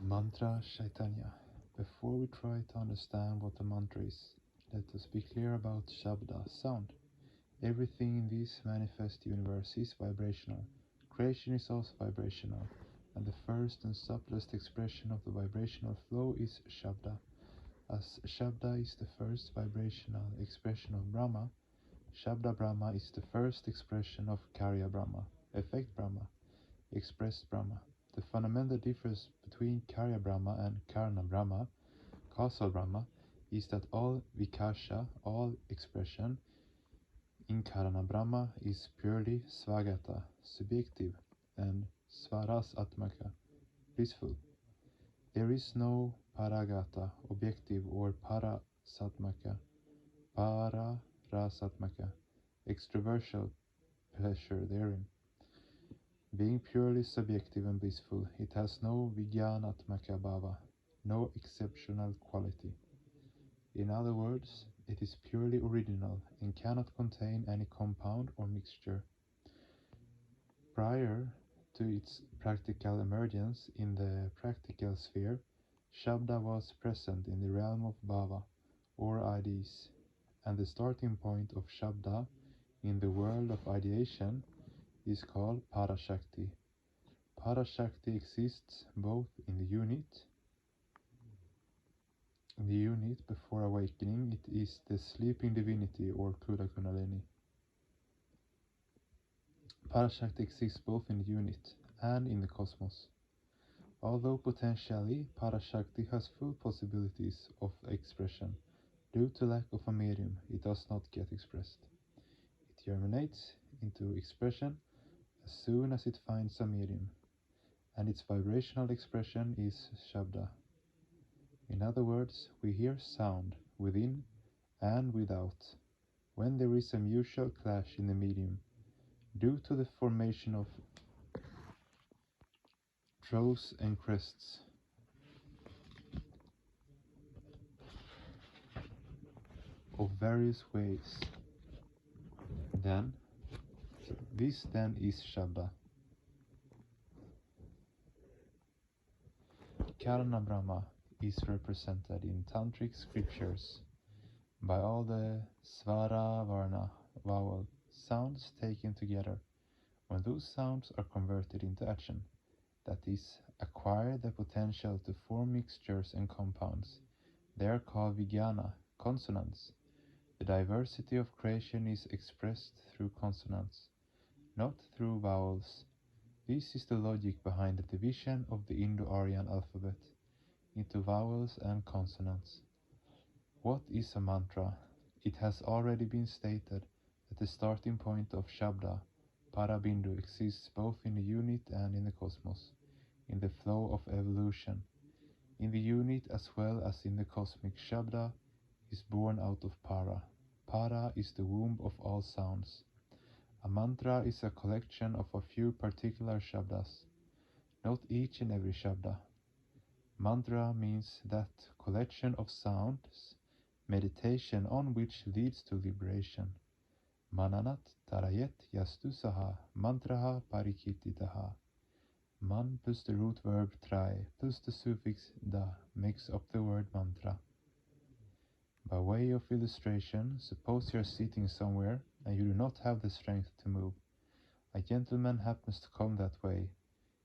Mantra Chaitanya. Before we try to understand what a mantra is, let us be clear about Shabda, sound. Everything in this manifest universe is vibrational. Creation is also vibrational, and the first and subtlest expression of the vibrational flow is Shabda. As Shabda is the first vibrational expression of Brahma, Shabda Brahma is the first expression of Karya Brahma, effect Brahma, expressed Brahma. The fundamental difference between Karya Brahma and Karna Brahma, causal Brahma, is that all Vikasha, all expression, in Karana Brahma is purely Svagata, subjective, and Svaras Atmaka, blissful. There is no Paragata, objective, or Parasatmaka, extroversial pleasure therein. Being purely subjective and blissful, it has no Vijnanatmaka bhava, no exceptional quality. In other words, it is purely original and cannot contain any compound or mixture. Prior to its practical emergence in the practical sphere, Shabda was present in the realm of bhava, or ideas, and the starting point of Shabda in the world of ideation is called Parashakti. Parashakti exists both in the unit before awakening. It is the sleeping divinity or Kula Kundalini. Parashakti exists both in the unit and in the cosmos. Although potentially Parashakti has full possibilities of expression, due to lack of a medium, it does not get expressed. It germinates into expression as soon as it finds a medium, and its vibrational expression is Shabda. In other words, we hear sound within and without when there is a mutual clash in the medium, due to the formation of troughs and crests. Of various ways. This then is Shabda. Karana Brahma is represented in tantric scriptures by all the Svara Varna vowel sounds taken together. When those sounds are converted into action, that is, acquire the potential to form mixtures and compounds, they are called Vijnana, consonants. The diversity of creation is expressed through consonants, not through vowels. This is the logic behind the division of the Indo-Aryan alphabet into vowels and consonants. What is a mantra? It has already been stated that the starting point of Shabda, Parabindu, exists both in the unit and in the cosmos, in the flow of evolution. In the unit as well as in the cosmic, Shabda is born out of Para. Para is the womb of all sounds. A mantra is a collection of a few particular Shabdas, not each and every Shabda. Mantra means that collection of sounds, meditation on which leads to liberation. Mananat tarayet yastusaha mantraha parikititaha. Man plus the root verb try plus the suffix da makes up the word mantra. By way of illustration, suppose you are sitting somewhere and you do not have the strength to move. A gentleman happens to come that way.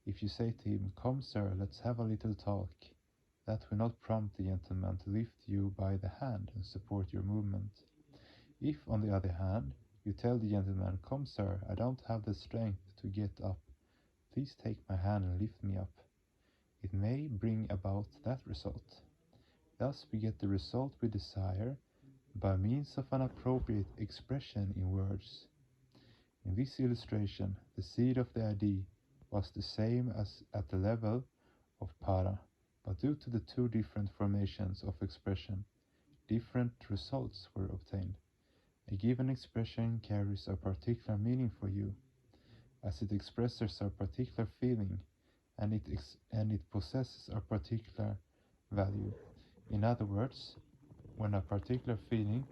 If you say to him, "Come, sir, let's have a little talk," that will not prompt the gentleman to lift you by the hand and support your movement. If, on the other hand, you tell the gentleman, "Come, sir, I don't have the strength to get up. Please take my hand and lift me up," it may bring about that result. Thus we get the result we desire by means of an appropriate expression in words. In this illustration, the seed of the idea was the same as at the level of Para, but due to the two different formations of expression, different results were obtained. A given expression carries a particular meaning for you, as it expresses a particular feeling, and it possesses a particular value. In other words, when a particular feeling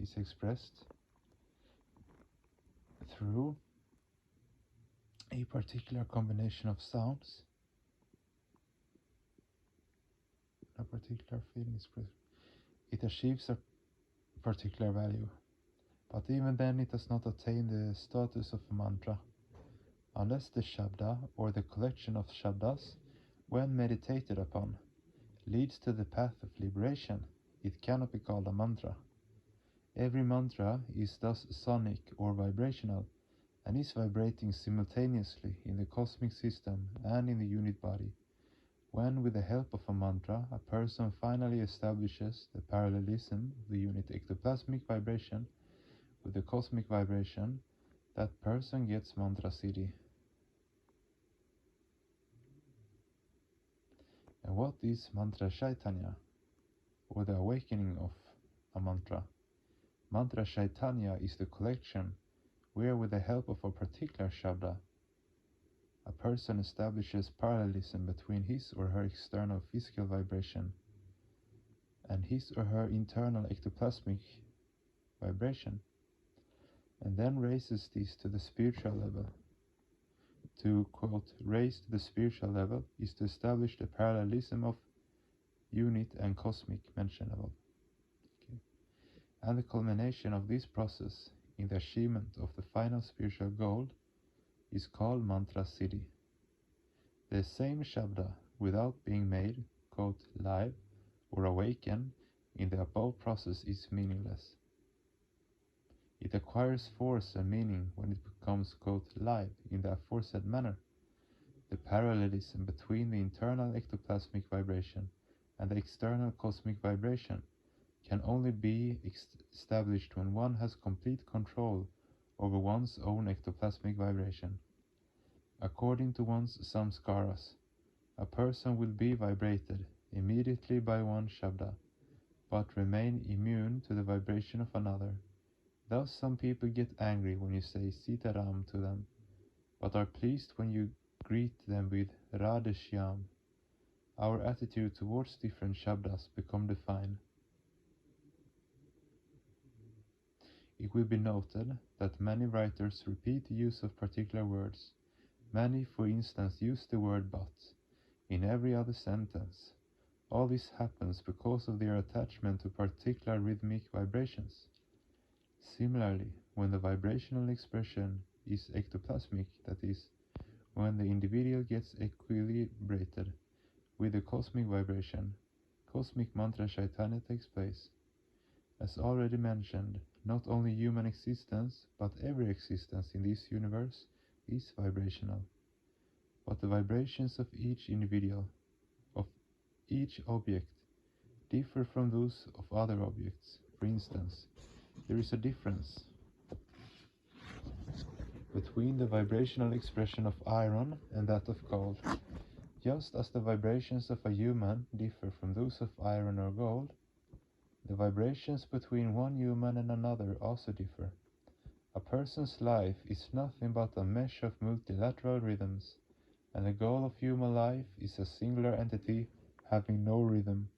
is expressed through a particular combination of sounds, particular feeling it achieves a particular value. But even then it does not attain the status of a mantra, unless the shabda, or the collection of shabdas, when meditated upon, leads to the path of liberation. It cannot be called a mantra. Every mantra is thus sonic or vibrational, and is vibrating simultaneously in the cosmic system and in the unit body. When, with the help of a mantra, a person finally establishes the parallelism of the unit ectoplasmic vibration with the cosmic vibration, that person gets mantra siddhi. And what is mantra chaitanya, or the awakening of a mantra? Mantra chaitanya is the collection where, with the help of a particular shabda, a person establishes parallelism between his or her external physical vibration and his or her internal ectoplasmic vibration, and then raises these to the spiritual level. To, quote, raise to the spiritual level is to establish the parallelism of unit and cosmic mentionable. Okay. And the culmination of this process in the achievement of the final spiritual goal is called mantra siddhi. The same shabda, without being made, quote, live or awaken in the above process, is meaningless. It acquires force and meaning when it becomes, quote, live in the aforesaid manner. The parallelism between the internal ectoplasmic vibration and the external cosmic vibration can only be established when one has complete control over one's own ectoplasmic vibration. According to one's samskaras, a person will be vibrated immediately by one shabda, but remain immune to the vibration of another. Thus some people get angry when you say Sitaram to them, but are pleased when you greet them with Radhe Shyam. Our attitude towards different shabdas become defined. It will be noted that many writers repeat the use of particular words. Many, for instance, use the word but in every other sentence. All this happens because of their attachment to particular rhythmic vibrations. Similarly, when the vibrational expression is ectoplasmic, that is, when the individual gets equilibrated with the cosmic vibration, cosmic mantra chaitanya takes place. As already mentioned, not only human existence, but every existence in this universe is vibrational. But the vibrations of each individual, of each object, differ from those of other objects. For instance, there is a difference between the vibrational expression of iron and that of gold. Just as the vibrations of a human differ from those of iron or gold, the vibrations between one human and another also differ. A person's life is nothing but a mesh of multilateral rhythms, and the goal of human life is a singular entity having no rhythm.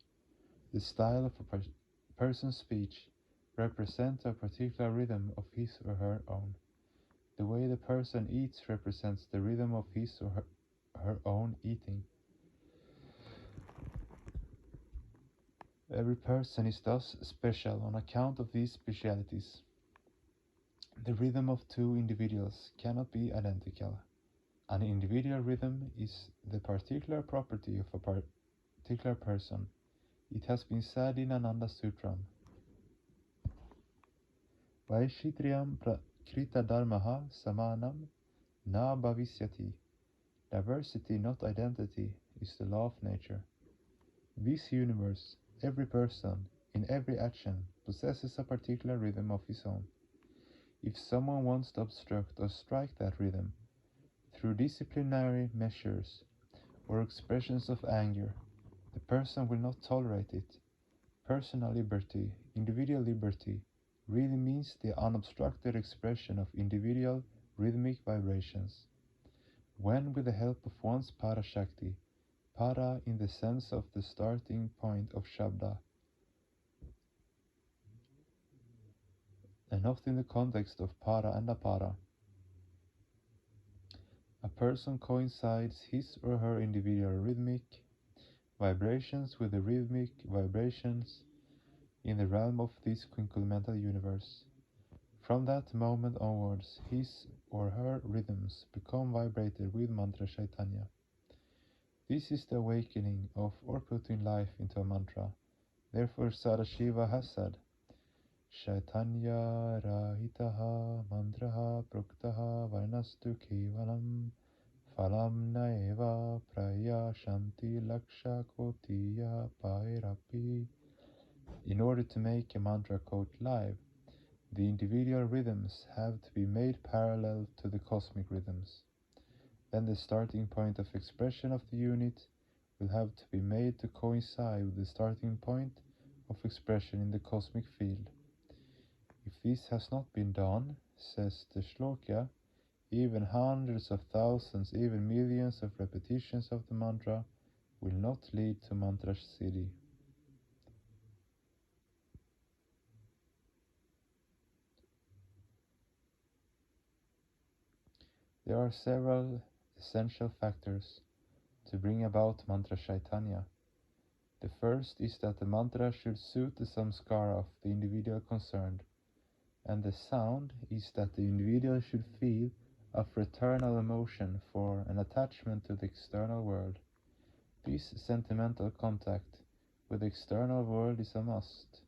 The style of a person's speech represents a particular rhythm of his or her own. The way the person eats represents the rhythm of his or her own eating. Every person is thus special on account of these specialities. The rhythm of two individuals cannot be identical. An individual rhythm is the particular property of a particular person. It has been said in Ananda Sutram, Vaishitriyam prakrita dharmaha samanam na bhavisyati. Diversity, not identity, is the law of nature. This universe, every person, in every action, possesses a particular rhythm of his own. If someone wants to obstruct or strike that rhythm, through disciplinary measures or expressions of anger, the person will not tolerate it. Personal liberty, individual liberty, really means the unobstructed expression of individual rhythmic vibrations. When, with the help of one's para shakti, para in the sense of the starting point of shabda, and not in the context of para and apara, a person coincides his or her individual rhythmic vibrations with the rhythmic vibrations in the realm of this quincumental universe. From that moment onwards, his or her rhythms become vibrated with mantra Chaitanya. This is the awakening of or putting life into a mantra. Therefore Sadashiva has said, Chaitanya rahitaha mantraha proktaha varnastu kevalam phalam naeva praya shanti laksha kotiya pairapi. In order to make a mantra quote live, the individual rhythms have to be made parallel to the cosmic rhythms. Then the starting point of expression of the unit will have to be made to coincide with the starting point of expression in the cosmic field. If this has not been done, says the shloka, even hundreds of thousands, even millions of repetitions of the mantra will not lead to mantra siddhi. There are several essential factors to bring about mantra Chaitanya. The first is that the mantra should suit the samskara of the individual concerned, and the sound is that the individual should feel a fraternal emotion for an attachment to the external world. This sentimental contact with the external world is a must.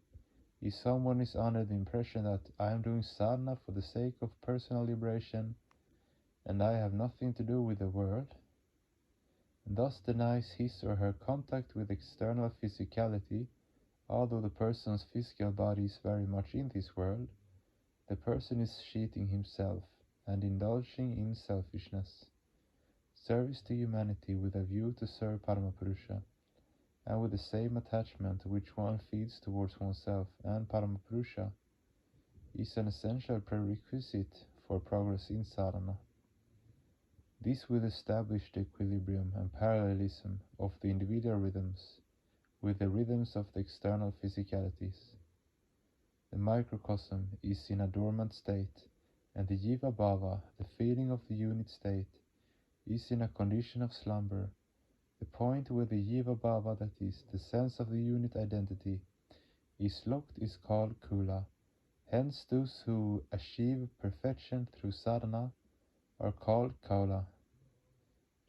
If someone is under the impression that I am doing sadhana for the sake of personal liberation and I have nothing to do with the world, and thus denies his or her contact with external physicality, although the person's physical body is very much in this world, the person is cheating himself and indulging in selfishness. Service to humanity with a view to serve Paramapurusha, and with the same attachment which one feels towards oneself and Paramapurusha, is an essential prerequisite for progress in sadhana. This will establish the equilibrium and parallelism of the individual rhythms with the rhythms of the external physicalities. The microcosm is in a dormant state, and the jiva bhava, the feeling of the unit state, is in a condition of slumber. The point where the jiva bhava, that is, the sense of the unit identity, is locked is called kula. Hence those who achieve perfection through sadhana are called kaula.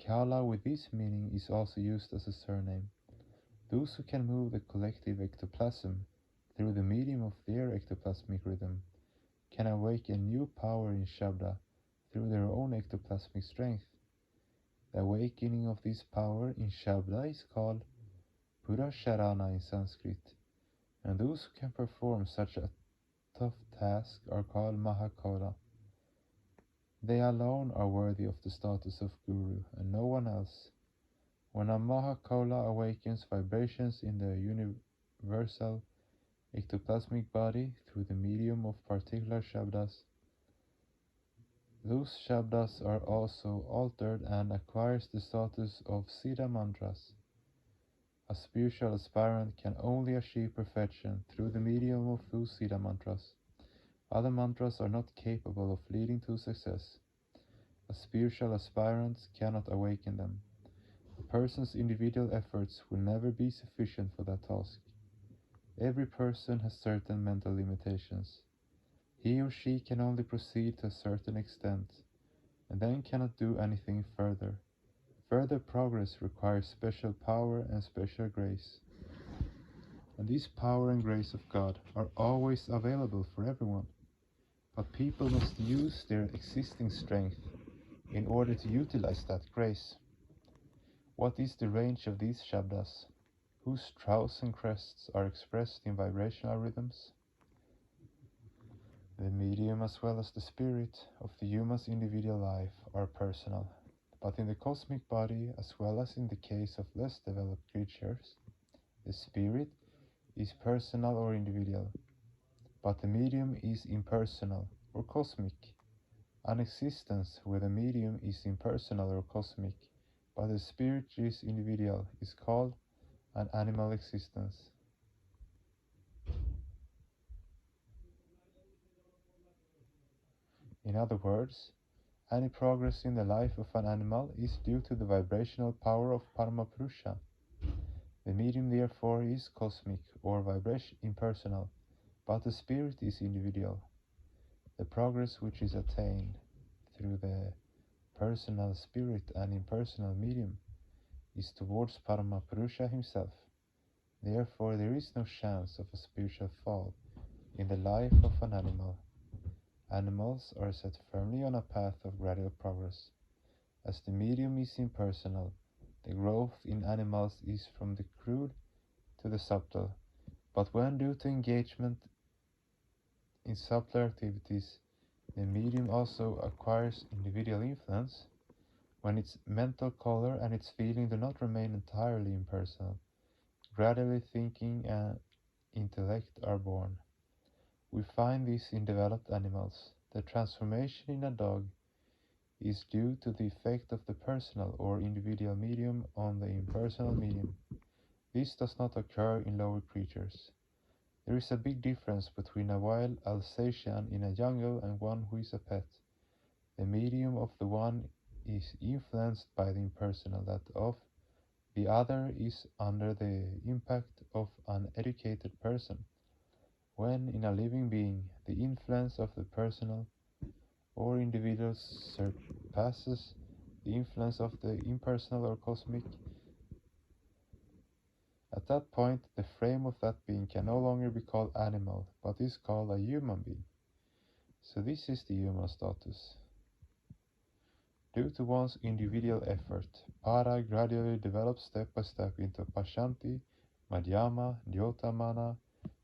Kala with this meaning is also used as a surname. Those who can move the collective ectoplasm through the medium of their ectoplasmic rhythm can awaken new power in Shabda through their own ectoplasmic strength. The awakening of this power in Shabda is called Purasharana in Sanskrit, and those who can perform such a tough task are called Mahakaula. They alone are worthy of the status of Guru, and no one else. When a Mahakaula awakens vibrations in the universal ectoplasmic body through the medium of particular Shabdas, those Shabdas are also altered and acquires the status of Siddha mantras. A spiritual aspirant can only achieve perfection through the medium of those Siddha mantras. Other mantras are not capable of leading to success. A spiritual aspirant cannot awaken them. A person's individual efforts will never be sufficient for that task. Every person has certain mental limitations. He or she can only proceed to a certain extent, and then cannot do anything further. Further progress requires special power and special grace. And this power and grace of God are always available for everyone. But people must use their existing strength in order to utilize that grace. What is the range of these Shabdas, whose troughs and crests are expressed in vibrational rhythms? The medium as well as the spirit of the human's individual life are personal, but in the cosmic body as well as in the case of less developed creatures, the spirit is personal or individual, but the medium is impersonal or cosmic. An existence where the medium is impersonal or cosmic, but the spirit is individual, is called an animal existence. In other words, any progress in the life of an animal is due to the vibrational power of Paramapurusha. The medium therefore is cosmic or vibration impersonal, but the spirit is individual. The progress which is attained through the personal spirit and impersonal medium is towards Paramapurusha himself. Therefore there is no chance of a spiritual fall in the life of an animal. Animals are set firmly on a path of gradual progress. As the medium is impersonal, the growth in animals is from the crude to the subtle, but when due to engagement in subtler activities, the medium also acquires individual influence, when its mental color and its feeling do not remain entirely impersonal. Gradually thinking and intellect are born. We find this in developed animals. The transformation in a dog is due to the effect of the personal or individual medium on the impersonal medium. This does not occur in lower creatures. There is a big difference between a wild Alsatian in a jungle and one who is a pet. The medium of the one is influenced by the impersonal, that of the other is under the impact of an educated person. When in a living being the influence of the personal or individual surpasses the influence of the impersonal or cosmic, at that point the frame of that being can no longer be called animal, but is called a human being. So this is the human status. Due to one's individual effort, Para gradually develops step by step into Pashanti, Madhyama, Dhyotamana,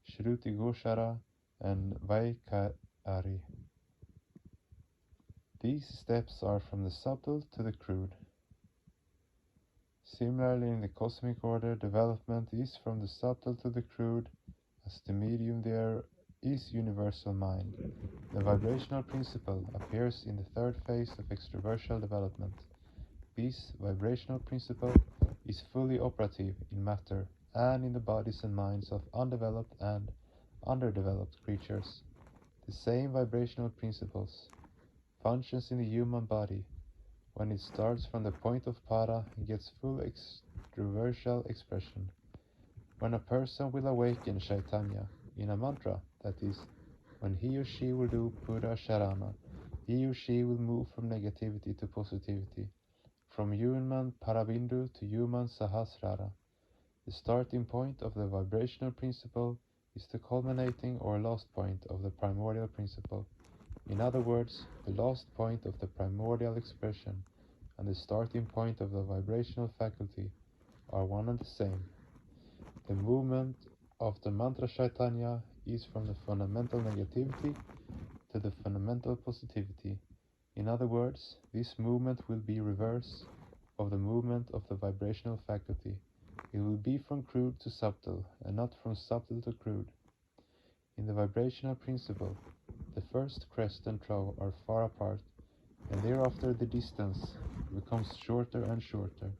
Shruti Gochara, and Vaikari. These steps are from the subtle to the crude. Similarly, in the cosmic order, development is from the subtle to the crude, as the medium there is universal mind. The vibrational principle appears in the third phase of extraversal development. This vibrational principle is fully operative in matter and in the bodies and minds of undeveloped and underdeveloped creatures. The same vibrational principles functions in the human body when it starts from the point of Para and gets full extraversal expression. When a person will awaken Chaitanya in a mantra, that is, when he or she will do Pura Sharana, he or she will move from negativity to positivity, from human Parabindu to human Sahasrara. The starting point of the vibrational principle is the culminating or last point of the primordial principle. In other words, the last point of the primordial expression and the starting point of the vibrational faculty are one and the same. The movement of the mantra Chaitanya is from the fundamental negativity to the fundamental positivity. In other words, this movement will be reverse of the movement of the vibrational faculty. It will be from crude to subtle, and not from subtle to crude. In the vibrational principle, the first crest and trough are far apart, and thereafter the distance becomes shorter and shorter.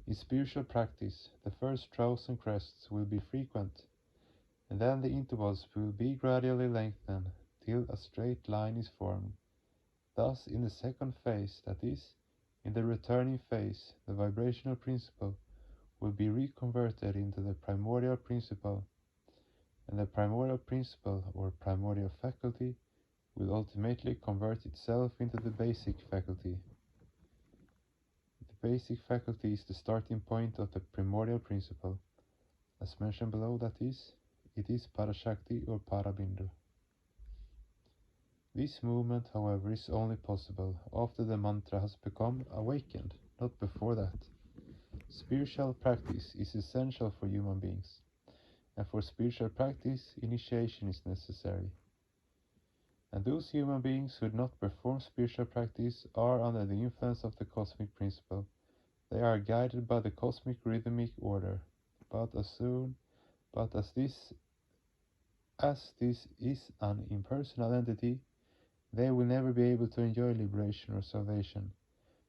In spiritual practice, the first troughs and crests will be frequent, and then the intervals will be gradually lengthened till a straight line is formed. Thus, in the second phase, that is, in the returning phase, the vibrational principle will be reconverted into the primordial principle, and the primordial principle or primordial faculty will ultimately convert itself into the basic faculty. The basic faculty is the starting point of the primordial principle. As mentioned below, that is, it is Parashakti or Parabindu. This movement, however, is only possible after the mantra has become awakened, not before that. Spiritual practice is essential for human beings, and for spiritual practice, initiation is necessary. And those human beings who do not perform spiritual practice are under the influence of the cosmic principle. They are guided by the cosmic rhythmic order, but as this is an impersonal entity, they will never be able to enjoy liberation or salvation.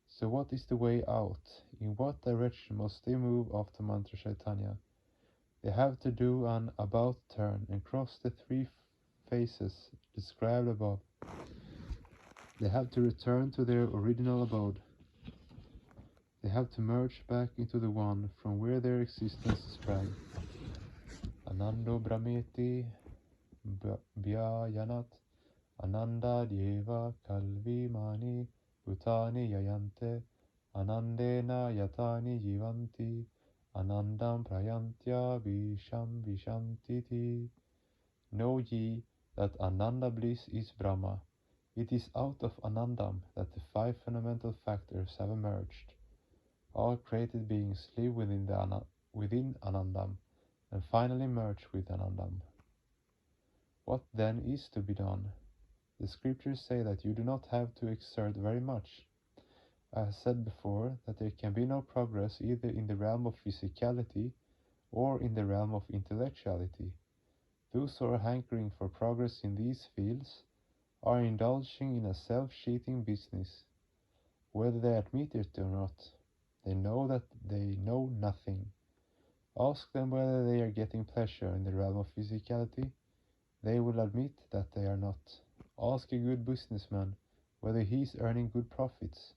So what is the way out? In what direction must they move after mantra Chaitanya? They have to do an about turn and cross the three phases described above. They have to return to their original abode. They have to merge back into the one from where their existence sprang. Anando Brahmeti Bhyayanat Ananda Deva Kalvimani Bhutani Yayante Anandena Yatani Jivanti Anandam Prayantya Visham Vishantiti. Know ye that Ananda bliss is Brahma. It is out of Anandam that the five fundamental factors have emerged. All created beings live within Anandam and finally merge with Anandam. What then is to be done? The scriptures say that you do not have to exert very much. I have said before that there can be no progress either in the realm of physicality or in the realm of intellectuality. Those who are hankering for progress in these fields are indulging in a self-cheating business. Whether they admit it or not, they know that they know nothing. Ask them whether they are getting pleasure in the realm of physicality. They will admit that they are not. Ask a good businessman whether he is earning good profits.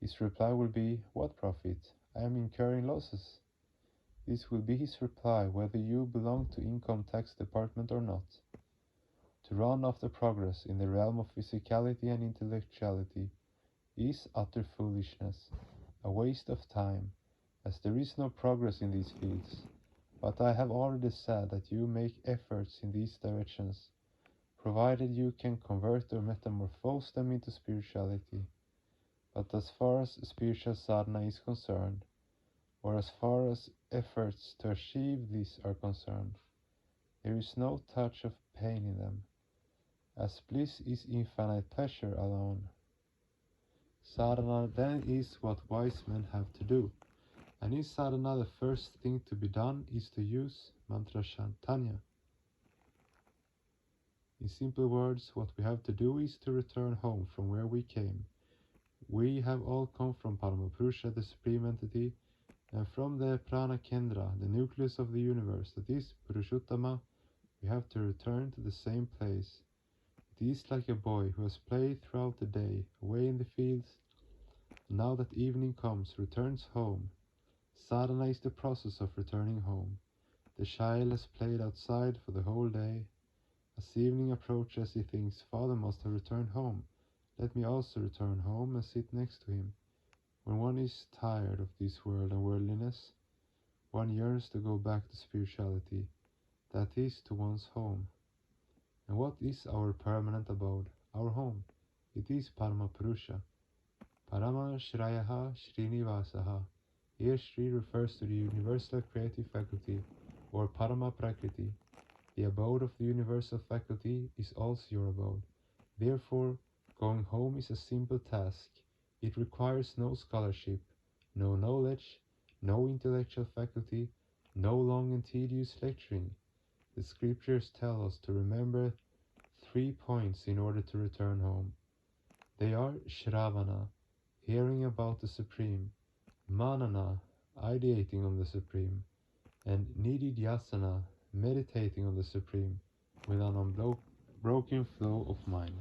His reply will be, "What profit? I am incurring losses." This will be his reply whether you belong to income tax department or not. To run after progress in the realm of physicality and intellectuality is utter foolishness, a waste of time, as there is no progress in these fields. But I have already said that you make efforts in these directions, provided you can convert or metamorphose them into spirituality. But as far as spiritual sadhana is concerned, or as far as efforts to achieve this are concerned, there is no touch of pain in them, as bliss is infinite pleasure alone. Sadhana then is what wise men have to do, and in sadhana the first thing to be done is to use mantra chantanya. In simple words, what we have to do is to return home from where we came. We have all come from Paramapurusha, the Supreme Entity, and from the Prana Kendra, the nucleus of the universe, that is Purushottama, we have to return to the same place. It is like a boy who has played throughout the day, away in the fields, and now that evening comes, returns home. Sadhana is the process of returning home. The child has played outside for the whole day. As evening approaches, he thinks, "Father must have returned home. Let me also return home and sit next to him." When one is tired of this world and worldliness, one yearns to go back to spirituality, that is, to one's home. And what is our permanent abode, our home? It is Paramapurusha. Parama Shrayaha Srinivasaha. Here Sri refers to the universal creative faculty, or Parama Prakriti. The abode of the universal faculty is also your abode. Therefore, going home is a simple task. It requires no scholarship, no knowledge, no intellectual faculty, no long and tedious lecturing. The scriptures tell us to remember 3 points in order to return home. They are Shravana, hearing about the Supreme; Manana, ideating on the Supreme; and Nididhyasana, meditating on the Supreme with an unbroken flow of mind.